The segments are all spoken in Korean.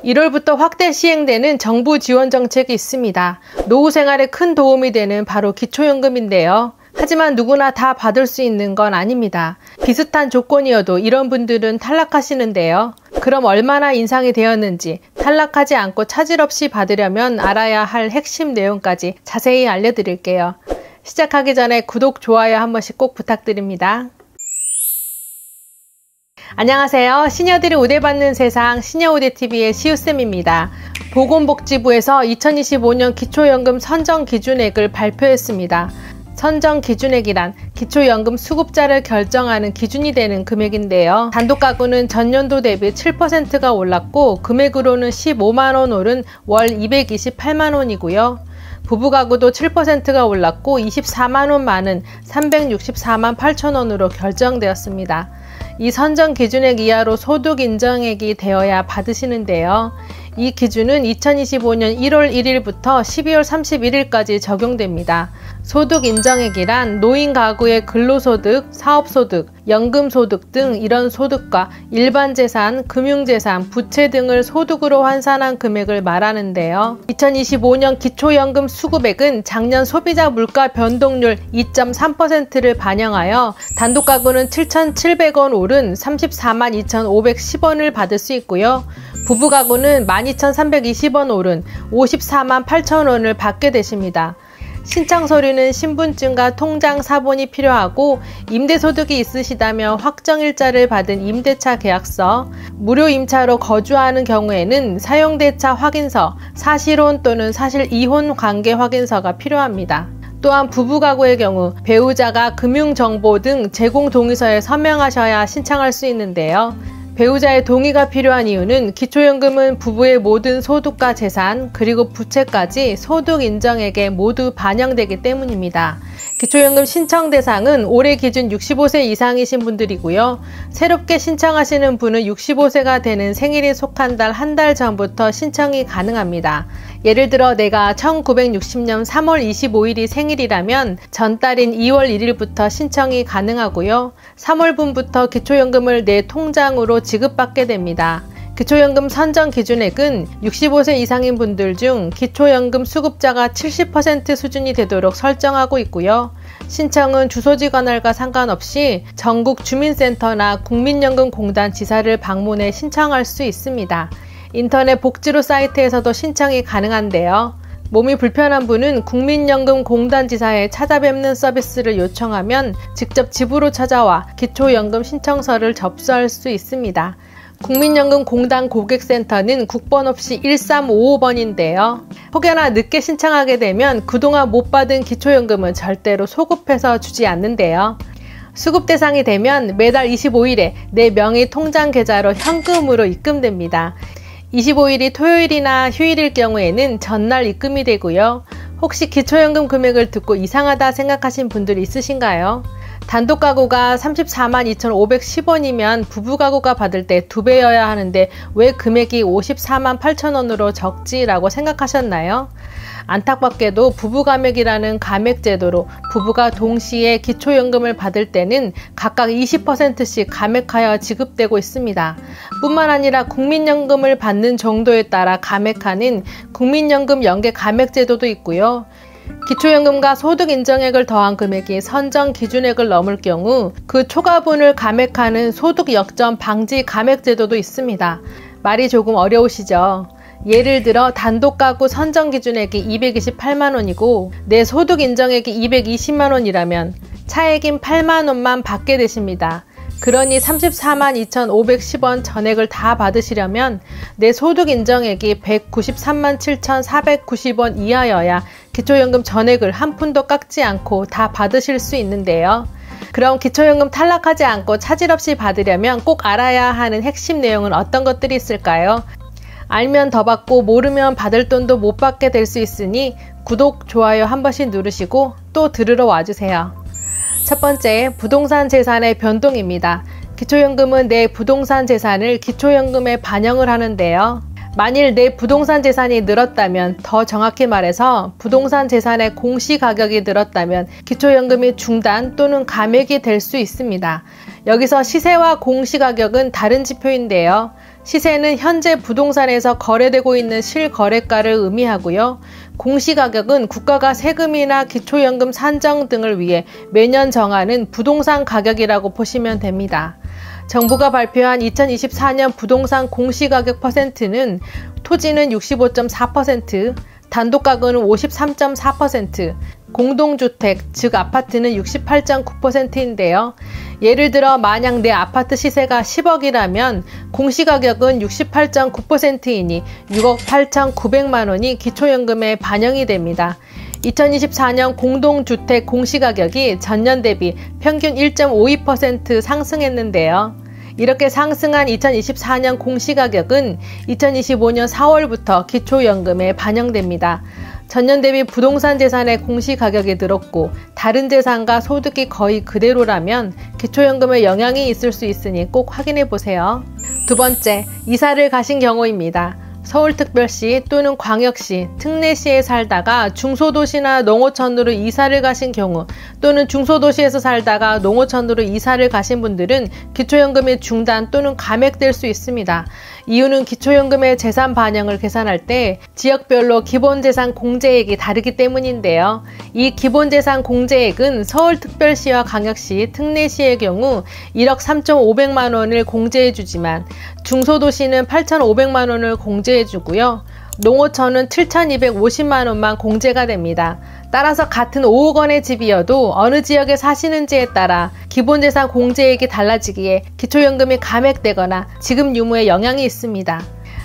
1월부터 확대 시행되는 정부 지원 정책이 있습니다. 노후 생활에 큰 도움이 되는 바로 기초연금인데요. 하지만 누구나 다 받을 수 있는 건 아닙니다. 비슷한 조건이어도 이런 분들은 탈락하시는데요. 그럼 얼마나 인상이 되었는지 탈락하지 않고 차질 없이 받으려면 알아야 할 핵심 내용까지 자세히 알려드릴게요. 시작하기 전에 구독, 좋아요 한 번씩 꼭 부탁드립니다. 안녕하세요. 시녀들이 우대받는 세상 시녀우대TV의 시우쌤입니다. 보건복지부에서 2025년 기초연금 선정기준액을 발표했습니다. 선정기준액이란 기초연금 수급자를 결정하는 기준이 되는 금액인데요. 단독가구는 전년도 대비 7%가 올랐고 금액으로는 15만원 오른 월 228만원이고요. 부부가구도 7%가 올랐고 24만원 많은 364만 8천원으로 결정되었습니다. 이 선정 기준액 이하로 소득 인정액이 되어야 받으시는데요. 이 기준은 2025년 1월 1일부터 12월 31일까지 적용됩니다. 소득 인정액이란 노인 가구의 근로소득, 사업소득, 연금소득 등 이런 소득과 일반 재산, 금융재산, 부채 등을 소득으로 환산한 금액을 말하는데요. 2025년 기초연금 수급액은 작년 소비자 물가 변동률 2.3%를 반영하여 단독가구는 7,700원 오른 34만 2,510원을 받을 수 있고요. 부부가구는 12,320원 오른 54만 8천원을 받게 되십니다. 신청 서류는 신분증과 통장 사본이 필요하고 임대소득이 있으시다면 확정일자를 받은 임대차 계약서, 무료 임차로 거주하는 경우에는 사용대차 확인서, 사실혼 또는 사실이혼 관계 확인서가 필요합니다. 또한 부부가구의 경우 배우자가 금융정보 등 제공 동의서에 서명하셔야 신청할 수 있는데요. 배우자의 동의가 필요한 이유는 기초연금은 부부의 모든 소득과 재산 그리고 부채까지 소득 인정액에 모두 반영되기 때문입니다. 기초연금 신청 대상은 올해 기준 65세 이상이신 분들이고요. 새롭게 신청하시는 분은 65세가 되는 생일이 속한 달 한 달 전부터 신청이 가능합니다. 예를 들어 내가 1960년 3월 25일이 생일이라면 전달인 2월 1일부터 신청이 가능하고요. 3월분부터 기초연금을 내 통장으로 지급받게 됩니다. 기초연금 선정 기준액은 65세 이상인 분들 중 기초연금 수급자가 70% 수준이 되도록 설정하고 있고요. 신청은 주소지 관할과 상관없이 전국 주민센터나 국민연금공단 지사를 방문해 신청할 수 있습니다. 인터넷 복지로 사이트에서도 신청이 가능한데요. 몸이 불편한 분은 국민연금공단 지사에 찾아뵙는 서비스를 요청하면 직접 집으로 찾아와 기초연금 신청서를 접수할 수 있습니다. 국민연금공단 고객센터는 국번 없이 1355번인데요. 혹여나 늦게 신청하게 되면 그동안 못 받은 기초연금은 절대로 소급해서 주지 않는데요. 수급 대상이 되면 매달 25일에 내 명의 통장 계좌로 현금으로 입금됩니다. 25일이 토요일이나 휴일일 경우에는 전날 입금이 되고요. 혹시 기초연금 금액을 듣고 이상하다 생각하신 분들이 있으신가요? 단독가구가 34만 2,510원이면 부부가구가 받을 때 2배여야 하는데 왜 금액이 54만 8천원으로 적지라고 생각하셨나요? 안타깝게도 부부가맥이라는 가맥제도로 부부가 동시에 기초연금을 받을 때는 각각 20%씩 가맥하여 지급되고 있습니다. 뿐만 아니라 국민연금을 받는 정도에 따라 가맥하는 국민연금 연계 가맥제도도 있고요. 기초연금과 소득 인정액을 더한 금액이 선정 기준액을 넘을 경우 그 초과분을 가맥하는 소득 역전 방지 가맥 제도도 있습니다. 말이 조금 어려우시죠? 예를 들어 단독가구 선정 기준액이 228만원이고 내 소득 인정액이 220만원이라면 차액인 8만원만 받게 되십니다. 그러니 34만 2,510원 전액을 다 받으시려면 내 소득 인정액이 193만 7,490원 이하여야 기초연금 전액을 한 푼도 깎지 않고 다 받으실 수 있는데요. 그럼 기초연금 탈락하지 않고 차질 없이 받으려면 꼭 알아야 하는 핵심 내용은 어떤 것들이 있을까요? 알면 더 받고 모르면 받을 돈도 못 받게 될 수 있으니 구독, 좋아요 한 번씩 누르시고 또 들으러 와주세요. 첫 번째, 부동산 재산의 변동입니다. 기초연금은 내 부동산 재산을 기초연금에 반영을 하는데요. 만일 내 부동산 재산이 늘었다면, 더 정확히 말해서 부동산 재산의 공시가격이 늘었다면 기초연금이 중단 또는 감액이 될 수 있습니다. 여기서 시세와 공시가격은 다른 지표인데요. 시세는 현재 부동산에서 거래되고 있는 실거래가를 의미하고요. 공시가격은 국가가 세금이나 기초연금 산정 등을 위해 매년 정하는 부동산 가격이라고 보시면 됩니다. 정부가 발표한 2024년 부동산 공시가격 퍼센트는 토지는 65.4%, 단독가구는 53.4%, 공동주택, 즉 아파트는 68.9%인데요. 예를 들어 만약 내 아파트 시세가 10억이라면 공시가격은 68.9%이니 6억 8,900만 원이 기초연금에 반영이 됩니다. 2024년 공동주택 공시가격이 전년 대비 평균 1.52% 상승했는데요. 이렇게 상승한 2024년 공시가격은 2025년 4월부터 기초연금에 반영됩니다. 전년 대비 부동산 재산의 공시가격이 늘었고 다른 재산과 소득이 거의 그대로라면 기초연금에 영향이 있을 수 있으니 꼭 확인해 보세요. 두 번째, 이사를 가신 경우입니다. 서울특별시 또는 광역시, 특례시에 살다가 중소도시나 농어촌으로 이사를 가신 경우 또는 중소도시에서 살다가 농어촌으로 이사를 가신 분들은 기초연금이 중단 또는 감액될 수 있습니다. 이유는 기초연금의 재산 반영을 계산할 때 지역별로 기본재산 공제액이 다르기 때문인데요. 이 기본재산 공제액은 서울특별시와 광역시, 특례시의 경우 1억 3,500만 원을 공제해주지만 중소도시는 8,500만 원을 공제해주고요. 농어촌은 7,250만 원만 공제가 됩니다. 따라서 같은 5억 원의 집이어도 어느 지역에 사시는지에 따라 기본재산 공제액이 달라지기에 기초연금이 감액되거나 지급 유무에 영향이 있습니다.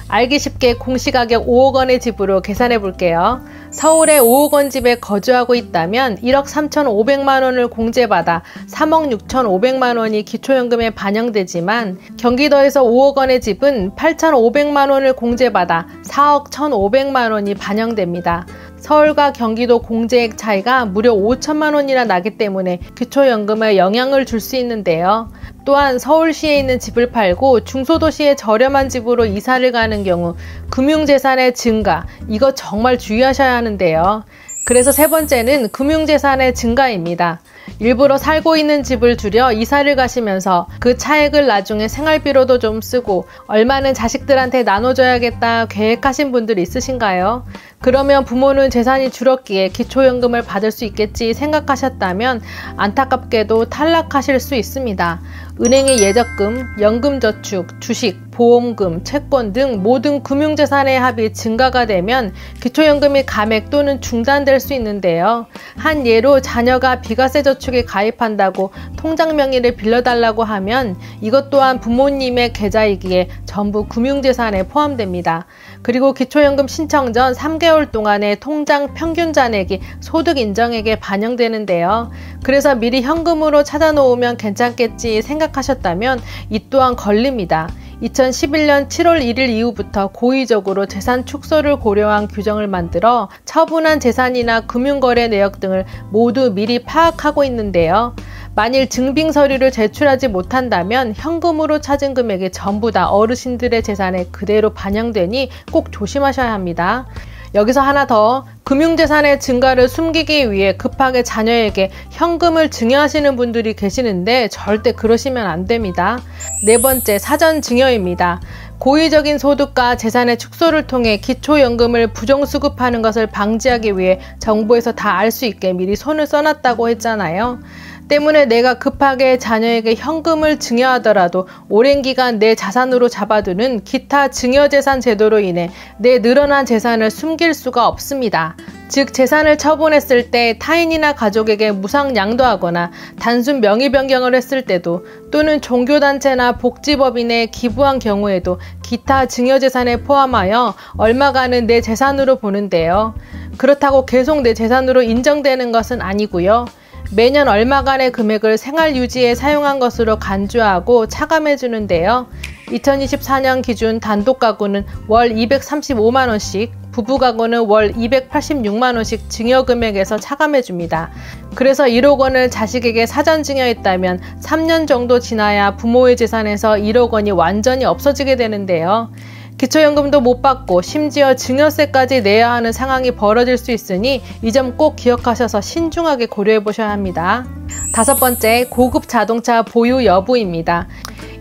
알기 쉽게 공시가격 5억 원의 집으로 계산해 볼게요. 서울에 5억 원 집에 거주하고 있다면 1억 3,500만 원을 공제받아 3억 6,500만 원이 기초연금에 반영되지만 경기도에서 5억 원의 집은 8,500만 원을 공제받아 4억 1,500만 원이 반영됩니다. 서울과 경기도 공제액 차이가 무려 5천만 원이나 나기 때문에 기초연금에 영향을 줄 수 있는데요. 또한 서울시에 있는 집을 팔고 중소도시의 저렴한 집으로 이사를 가는 경우 금융재산의 증가, 이거 정말 주의하셔야 하는데요. 그래서 세 번째는 금융재산의 증가입니다. 일부러 살고 있는 집을 줄여 이사를 가시면서 그 차액을 나중에 생활비로도 좀 쓰고 얼마는 자식들한테 나눠줘야겠다 계획하신 분들 있으신가요? 그러면 부모는 재산이 줄었기에 기초연금을 받을 수 있겠지 생각하셨다면 안타깝게도 탈락하실 수 있습니다. 은행의 예적금, 연금저축, 주식, 보험금, 채권 등 모든 금융재산의 합이 증가가 되면 기초연금이 감액 또는 중단될 수 있는데요. 한 예로 자녀가 비과세 저축에 가입한다고 통장 명의를 빌려달라고 하면 이것 또한 부모님의 계좌이기에 전부 금융재산에 포함됩니다. 그리고 기초연금 신청 전 3개월 동안의 통장 평균 잔액이 소득 인정액에 반영되는데요. 그래서 미리 현금으로 찾아놓으면 괜찮겠지 생각하셨다면 이 또한 걸립니다. 2011년 7월 1일 이후부터 고의적으로 재산 축소를 고려한 규정을 만들어 처분한 재산이나 금융거래 내역 등을 모두 미리 파악하고 있는데요. 만일 증빙 서류를 제출하지 못한다면 현금으로 찾은 금액이 전부 다 어르신들의 재산에 그대로 반영되니 꼭 조심하셔야 합니다. 여기서 하나 더, 금융재산의 증가를 숨기기 위해 급하게 자녀에게 현금을 증여하시는 분들이 계시는데 절대 그러시면 안 됩니다. 네 번째, 사전 증여입니다. 고의적인 소득과 재산의 축소를 통해 기초연금을 부정수급하는 것을 방지하기 위해 정부에서 다 알 수 있게 미리 손을 써놨다고 했잖아요. 때문에 내가 급하게 자녀에게 현금을 증여하더라도 오랜 기간 내 자산으로 잡아두는 기타 증여재산 제도로 인해 내 늘어난 재산을 숨길 수가 없습니다. 즉 재산을 처분했을 때 타인이나 가족에게 무상 양도하거나 단순 명의 변경을 했을 때도 또는 종교단체나 복지법인에 기부한 경우에도 기타 증여재산에 포함하여 얼마간은 내 재산으로 보는데요. 그렇다고 계속 내 재산으로 인정되는 것은 아니고요. 매년 얼마간의 금액을 생활유지에 사용한 것으로 간주하고 차감해 주는데요. 2024년 기준 단독가구는 월 235만원씩, 부부가구는 월 286만원씩 증여금액에서 차감해 줍니다. 그래서 1억 원을 자식에게 사전 증여했다면 3년 정도 지나야 부모의 재산에서 1억 원이 완전히 없어지게 되는데요. 기초연금도 못 받고 심지어 증여세까지 내야 하는 상황이 벌어질 수 있으니 이 점 꼭 기억하셔서 신중하게 고려해 보셔야 합니다. 다섯 번째, 고급 자동차 보유 여부입니다.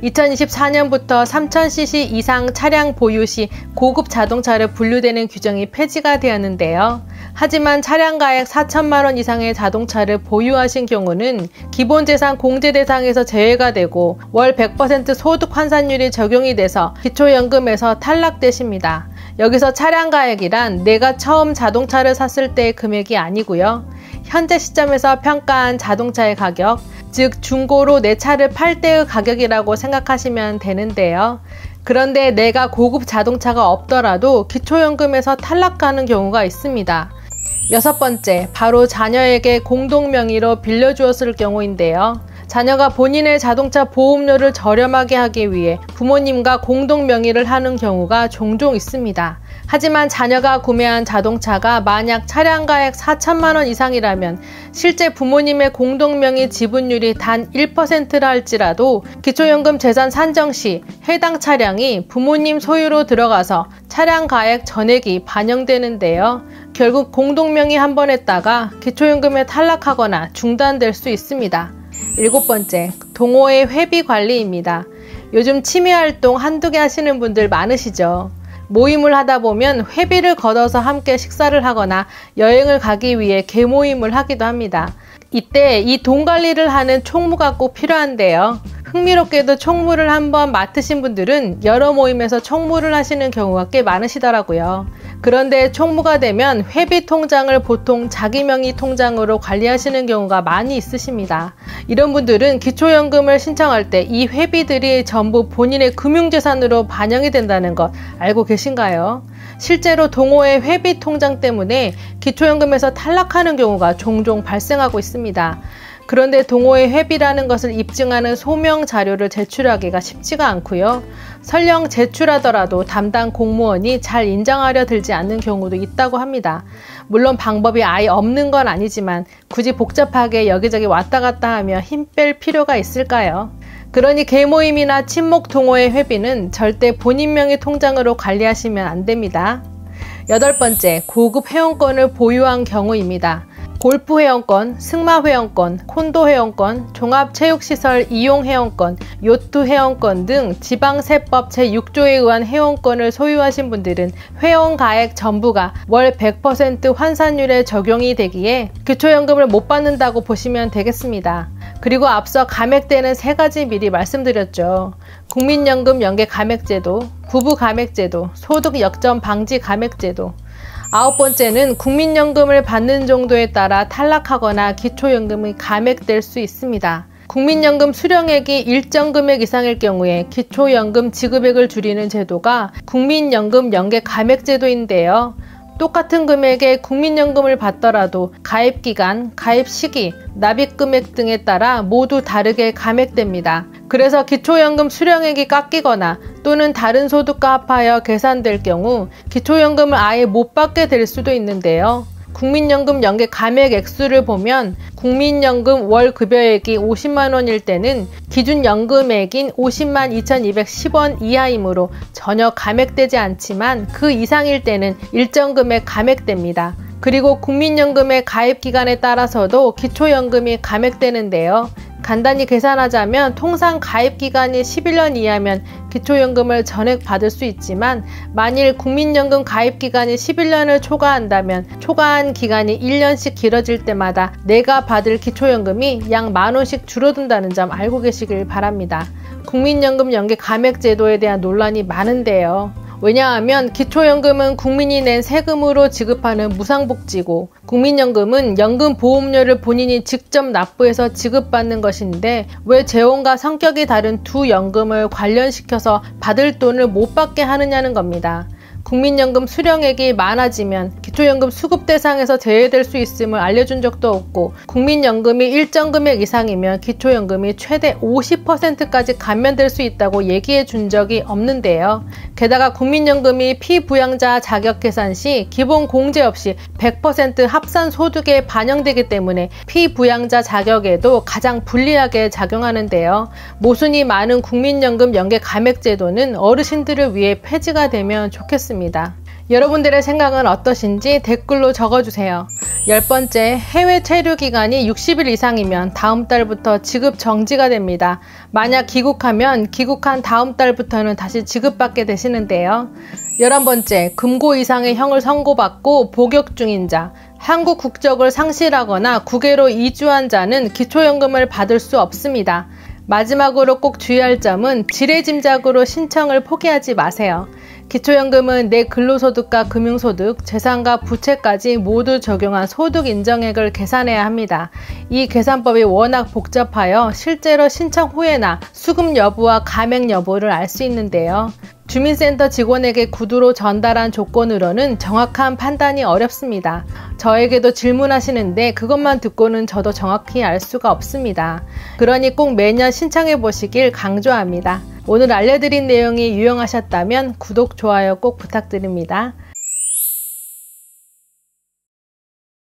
2024년부터 3000cc 이상 차량 보유 시 고급 자동차를 분류되는 규정이 폐지가 되었는데요. 하지만 차량가액 4천만원 이상의 자동차를 보유하신 경우는 기본재산 공제 대상에서 제외가 되고 월 100% 소득 환산율이 적용이 돼서 기초연금에서 탈락되십니다. 여기서 차량가액이란 내가 처음 자동차를 샀을 때의 금액이 아니고요. 현재 시점에서 평가한 자동차의 가격, 즉 중고로 내 차를 팔 때의 가격이라고 생각하시면 되는데요. 그런데 내가 고급 자동차가 없더라도 기초연금에서 탈락하는 경우가 있습니다. 6번째, 바로 자녀에게 공동명의로 빌려주었을 경우인데요. 자녀가 본인의 자동차 보험료를 저렴하게 하기 위해 부모님과 공동명의를 하는 경우가 종종 있습니다. 하지만 자녀가 구매한 자동차가 만약 차량가액 4천만원 이상이라면 실제 부모님의 공동명의 지분율이 단 1%라 할지라도 기초연금 재산 산정 시 해당 차량이 부모님 소유로 들어가서 차량가액 전액이 반영되는데요. 결국 공동명의 한 번 했다가 기초연금에 탈락하거나 중단될 수 있습니다. 7번째, 동호회 회비 관리입니다. 요즘 취미활동 한두 개 하시는 분들 많으시죠? 모임을 하다 보면 회비를 걷어서 함께 식사를 하거나 여행을 가기 위해 개모임을 하기도 합니다. 이때 이 돈 관리를 하는 총무가 꼭 필요한데요. 흥미롭게도 총무를 한번 맡으신 분들은 여러 모임에서 총무를 하시는 경우가 꽤 많으시더라고요. 그런데 총무가 되면 회비 통장을 보통 자기 명의 통장으로 관리하시는 경우가 많이 있으십니다. 이런 분들은 기초연금을 신청할 때 이 회비들이 전부 본인의 금융재산으로 반영이 된다는 것 알고 계신가요? 실제로 동호회 회비 통장 때문에 기초연금에서 탈락하는 경우가 종종 발생하고 있습니다. 그런데 동호회 회비라는 것을 입증하는 소명 자료를 제출하기가 쉽지가 않고요. 설령 제출하더라도 담당 공무원이 잘 인정하려 들지 않는 경우도 있다고 합니다. 물론 방법이 아예 없는 건 아니지만 굳이 복잡하게 여기저기 왔다 갔다 하며 힘 뺄 필요가 있을까요? 그러니 개모임이나 친목 동호회 회비는 절대 본인 명의 통장으로 관리하시면 안 됩니다. 8번째, 고급 회원권을 보유한 경우입니다. 골프 회원권, 승마 회원권, 콘도 회원권, 종합체육시설 이용 회원권, 요트 회원권 등 지방세법 제6조에 의한 회원권을 소유하신 분들은 회원가액 전부가 월 100% 환산율에 적용이 되기에 기초연금을 못 받는다고 보시면 되겠습니다. 그리고 앞서 감액되는 3가지 미리 말씀드렸죠. 국민연금 연계 감액제도, 부부 감액제도, 소득 역전 방지 감액제도. 9번째는 국민연금을 받는 정도에 따라 탈락하거나 기초연금이 감액될 수 있습니다. 국민연금 수령액이 일정 금액 이상일 경우에 기초연금 지급액을 줄이는 제도가 국민연금 연계 감액제도인데요. 똑같은 금액의 국민연금을 받더라도 가입기간, 가입시기, 납입금액 등에 따라 모두 다르게 감액됩니다. 그래서 기초연금 수령액이 깎이거나 또는 다른 소득과 합하여 계산될 경우 기초연금을 아예 못 받게 될 수도 있는데요. 국민연금 연계 감액 액수를 보면 국민연금 월 급여액이 50만원일 때는 기준연금액인 50만 2210원 이하이므로 전혀 감액되지 않지만 그 이상일 때는 일정 금액 감액됩니다. 그리고 국민연금의 가입기간에 따라서도 기초연금이 감액되는데요. 간단히 계산하자면 통상 가입기간이 11년 이하면 기초연금을 전액 받을 수 있지만 만일 국민연금 가입기간이 11년을 초과한다면 초과한 기간이 1년씩 길어질 때마다 내가 받을 기초연금이 약 10,000원씩 줄어든다는 점 알고 계시길 바랍니다. 국민연금 연계 감액제도에 대한 논란이 많은데요. 왜냐하면 기초연금은 국민이 낸 세금으로 지급하는 무상복지고 국민연금은 연금보험료를 본인이 직접 납부해서 지급받는 것인데 왜 재원과 성격이 다른 두 연금을 관련시켜서 받을 돈을 못 받게 하느냐는 겁니다. 국민연금 수령액이 많아지면 기초연금 수급 대상에서 제외될 수 있음을 알려준 적도 없고 국민연금이 일정 금액 이상이면 기초연금이 최대 50%까지 감면될 수 있다고 얘기해 준 적이 없는데요. 게다가 국민연금이 피부양자 자격 계산 시 기본 공제 없이 100% 합산 소득에 반영되기 때문에 피부양자 자격에도 가장 불리하게 작용하는데요. 모순이 많은 국민연금 연계 감액제도는 어르신들을 위해 폐지가 되면 좋겠습니다. 여러분들의 생각은 어떠신지 댓글로 적어주세요. 10번째, 해외 체류 기간이 60일 이상이면 다음 달부터 지급 정지가 됩니다. 만약 귀국하면 귀국한 다음 달부터는 다시 지급받게 되시는데요. 11번째, 금고 이상의 형을 선고받고 복역 중인 자, 한국 국적을 상실하거나 국외로 이주한 자는 기초연금을 받을 수 없습니다. 마지막으로 꼭 주의할 점은 지레짐작으로 신청을 포기하지 마세요. 기초연금은 내 근로소득과 금융소득, 재산과 부채까지 모두 적용한 소득 인정액을 계산해야 합니다. 이 계산법이 워낙 복잡하여 실제로 신청 후에나 수급 여부와 감액 여부를 알 수 있는데요. 주민센터 직원에게 구두로 전달한 조건으로는 정확한 판단이 어렵습니다. 저에게도 질문하시는데 그것만 듣고는 저도 정확히 알 수가 없습니다. 그러니 꼭 매년 신청해 보시길 강조합니다. 오늘 알려드린 내용이 유용하셨다면 구독, 좋아요 꼭 부탁드립니다.